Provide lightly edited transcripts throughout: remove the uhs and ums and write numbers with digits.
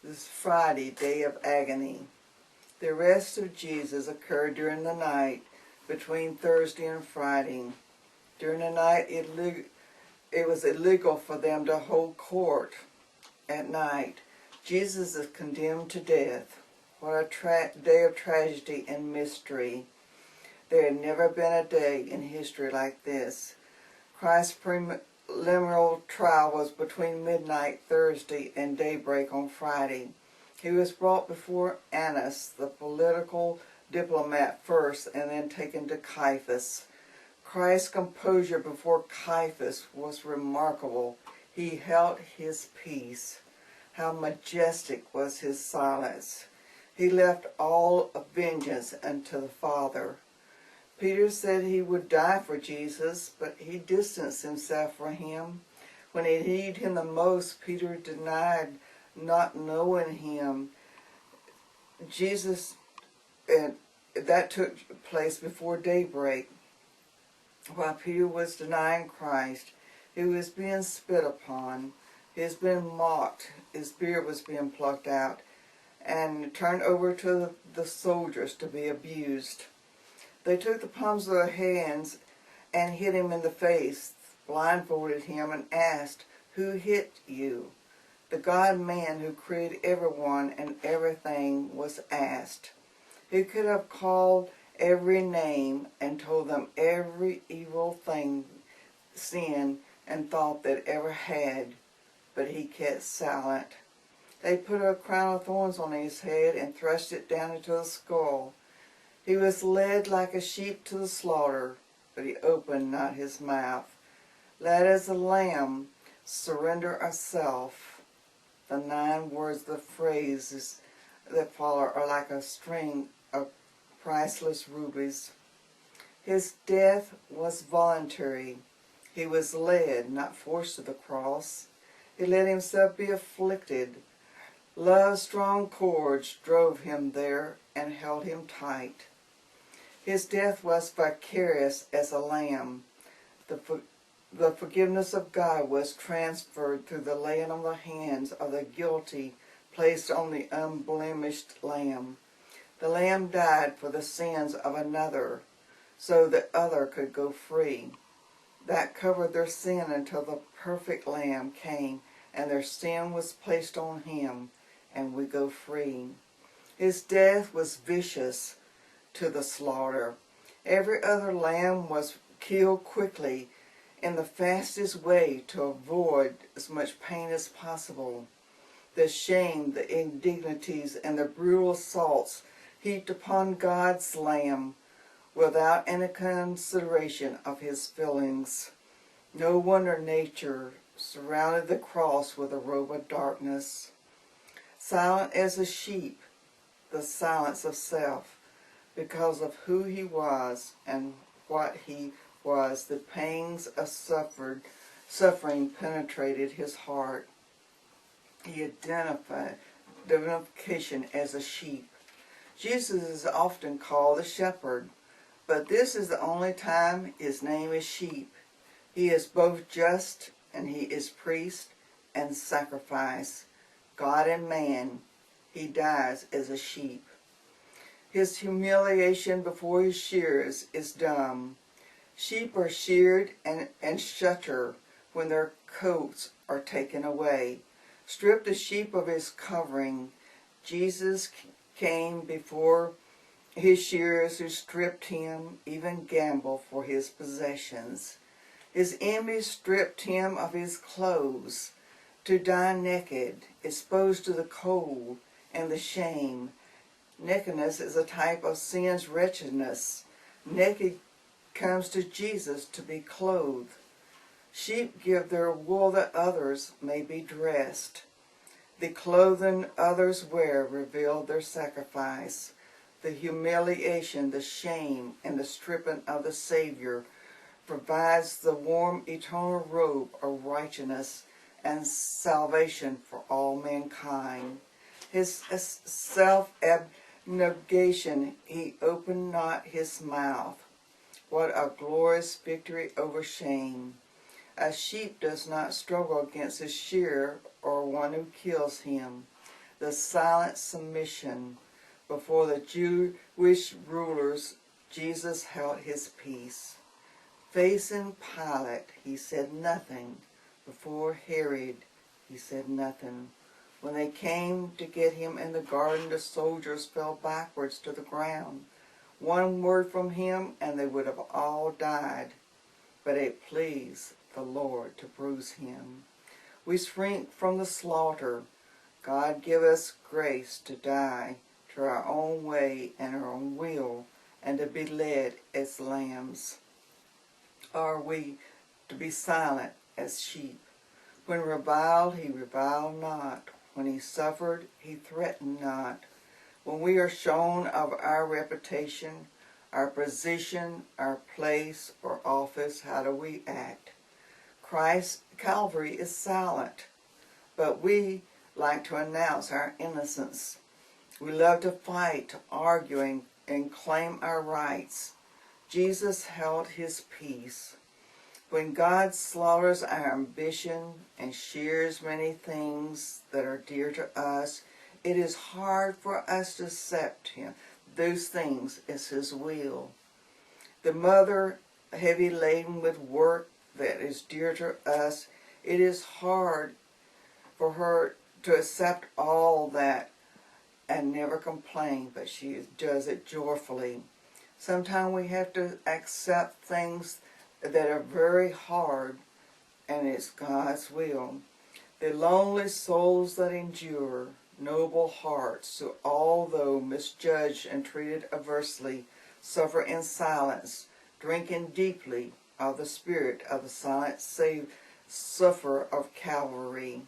This Friday, day of agony. The arrest of Jesus occurred during the night between Thursday and Friday. During the night, it was illegal for them to hold court at night. Jesus is condemned to death. What a day of tragedy and mystery. There had never been a day in history like this. Christ's preliminary trial was between midnight Thursday and daybreak on Friday. He was brought before Annas, the political diplomat, first, and then taken to Caiaphas. Christ's composure before Caiaphas was remarkable. He held his peace. How majestic was his silence. He left all of vengeance unto the Father. Peter said he would die for Jesus, but he distanced himself from him. When he needed him the most, Peter denied not knowing him. That took place before daybreak. While Peter was denying Christ, he was being spit upon. He was being mocked. His beard was being plucked out and turned over to the soldiers to be abused. They took the palms of their hands and hit him in the face, blindfolded him, and asked, "Who hit you?" The God-man who created everyone and everything was asked. He could have called every name and told them every evil thing, sin, and thought that ever had, but he kept silent. They put a crown of thorns on his head and thrust it down into the skull. He was led like a sheep to the slaughter, but he opened not his mouth. Let as a lamb surrender ourself. The 9 words, the phrases that follow are like a string of priceless rubies. His death was voluntary. He was led, not forced to the cross. He let himself be afflicted. Love's strong cords drove him there and held him tight. His death was vicarious as a lamb. The forgiveness of God was transferred through the laying on the hands of the guilty placed on the unblemished lamb. The lamb died for the sins of another, so the other could go free. That covered their sin until the perfect lamb came, and their sin was placed on him, and we go free. His death was vicious to the slaughter. Every other lamb was killed quickly in the fastest way to avoid as much pain as possible. The shame, the indignities, and the brutal assaults heaped upon God's Lamb without any consideration of his feelings. No wonder nature surrounded the cross with a robe of darkness. Silent as a sheep, the silence of self, because of who he was and what he was, the pangs of suffering penetrated his heart. He identification as a sheep. Jesus is often called the shepherd, but this is the only time his name is sheep. He is both just and he is priest and sacrifice. God and man, he dies as a sheep. His humiliation before his shearers is dumb. Sheep are sheared and shudder when their coats are taken away. Strip the sheep of his covering. Jesus came before his shearers who stripped him, even gambled for his possessions. His enemies stripped him of his clothes to die naked, exposed to the cold and the shame. Nakedness is a type of sin's wretchedness. Naked comes to Jesus to be clothed. Sheep give their wool that others may be dressed. The clothing others wear revealed their sacrifice. The humiliation, the shame, and the stripping of the Savior provides the warm eternal robe of righteousness and salvation for all mankind. His self-abnegation, he opened not his mouth. What a glorious victory over shame. A sheep does not struggle against his shearer or one who kills him. the silent submission before the Jewish rulers, Jesus held his peace. Facing Pilate, he said nothing. Before Herod, he said nothing. When they came to get him in the garden, the soldiers fell backwards to the ground. One word from him, and they would have all died. But it pleased the Lord to bruise him. We shrink from the slaughter. God give us grace to die to our own way and our own will, and to be led as lambs. Are we to be silent as sheep? When reviled, he reviled not. When he suffered, he threatened not. When we are shown of our reputation, our position, our place or office, how do we act? Calvary is silent, but we like to announce our innocence. We love to fight, to argue, and claim our rights. Jesus held his peace. When God slaughters our ambition and shears many things that are dear to us, it is hard for us to accept him. Those things is his will. The mother, heavy laden with work that is dear to us, it is hard for her to accept all that and never complain, but she does it joyfully. Sometimes we have to accept things that are very hard, and it's God's will. The lonely souls that endure, noble hearts who, although misjudged and treated adversely, suffer in silence, drinking deeply of the spirit of the silent sufferer of Calvary.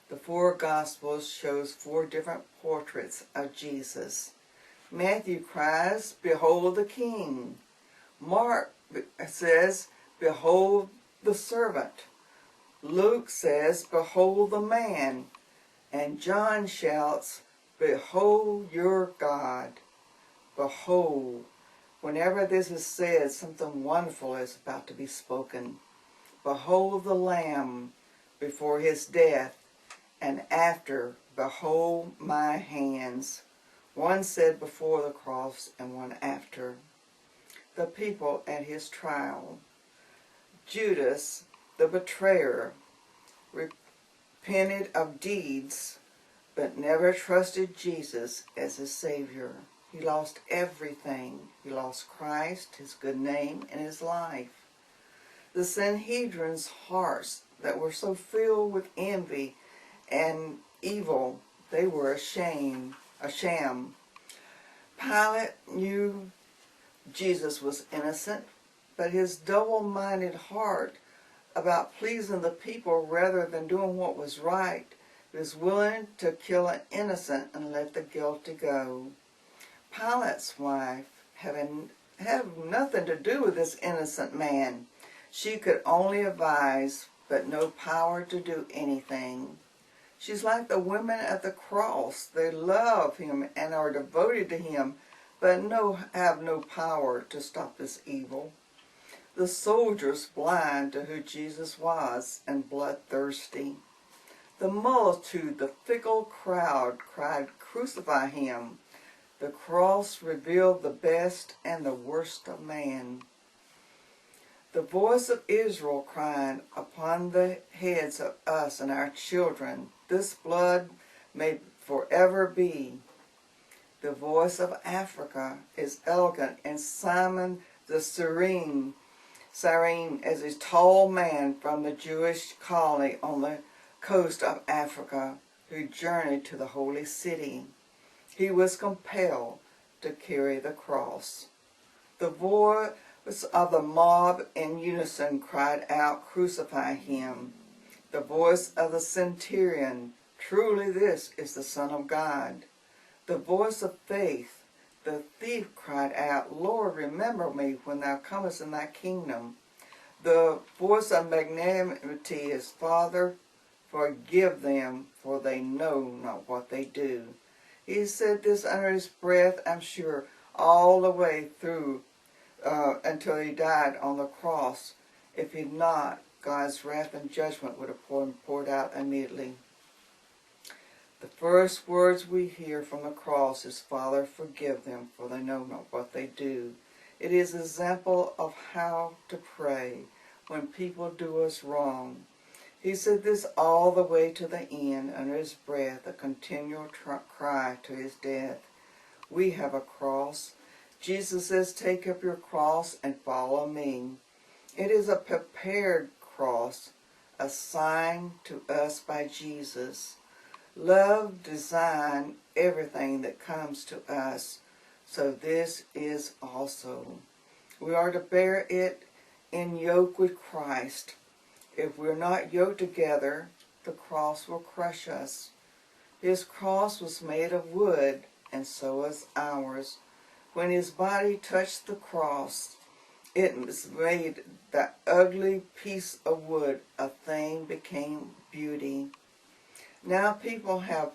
The four Gospels shows four different portraits of Jesus. Matthew cries, "Behold the King." Mark says, "Behold the servant." Luke says, "Behold the man." And John shouts, "Behold your God." Behold. Whenever this is said, something wonderful is about to be spoken. Behold the Lamb before his death, and after, behold my hands. One said before the cross and one after. The people at his trial. Judas, the betrayer, repented of deeds, but never trusted Jesus as his Savior. He lost everything. He lost Christ, his good name, and his life. The Sanhedrin's hearts that were so filled with envy and evil, they were a sham. Pilate knew Jesus was innocent, but his double-minded heart about pleasing the people rather than doing what was right, was willing to kill an innocent and let the guilty go. Pilate's wife have nothing to do with this innocent man. She could only advise, but no power to do anything. She's like the women at the cross. They love him and are devoted to him, but have no power to stop this evil. The soldiers, blind to who Jesus was and bloodthirsty. The multitude, the fickle crowd, cried, "Crucify him." The cross revealed the best and the worst of man. The voice of Israel crying, "Upon the heads of us and our children, this blood may forever be." The voice of Africa is elegant, and Simon the Cyrene as a tall man from the Jewish colony on the coast of Africa who journeyed to the holy city. He was compelled to carry the cross. The voice of the mob in unison cried out, "Crucify him." The voice of the centurion, "Truly this is the Son of God." The voice of faith, the thief cried out, "Lord, remember me when thou comest in thy kingdom." The voice of magnanimity is, "Father, forgive them, for they know not what they do." He said this under his breath, I'm sure, all the way through until he died on the cross. If he'd not, God's wrath and judgment would have poured out immediately. The first words we hear from the cross is, Father, forgive them, for they know not what they do. It is an example of how to pray when people do us wrong. He said this all the way to the end, under his breath, a continual cry to his death. We have a cross. Jesus says, take up your cross and follow me. It is a prepared cross, assigned to us by Jesus. Love designed everything that comes to us, so this is also. We are to bear it in yoke with Christ. If we're not yoked together, the cross will crush us. His cross was made of wood, and so is ours. When his body touched the cross, it was made that ugly piece of wood, a thing became beauty. Now people have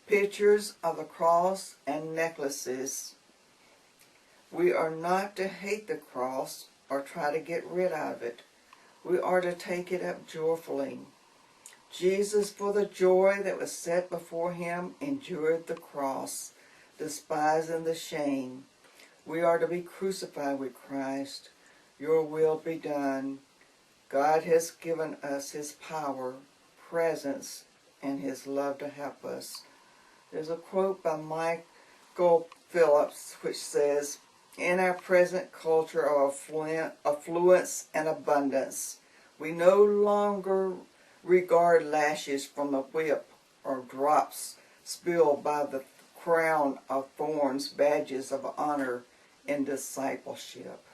pictures of the cross and necklaces. We are not to hate the cross or try to get rid of it. We are to take it up joyfully. Jesus, for the joy that was set before him, endured the cross, despising the shame. We are to be crucified with Christ. Your will be done. God has given us his power, presence, and his love to help us. There's a quote by Michael Phillips which says, in our present culture of affluence and abundance, we no longer regard lashes from the whip or drops spilled by the crown of thorns, badges of honor in discipleship.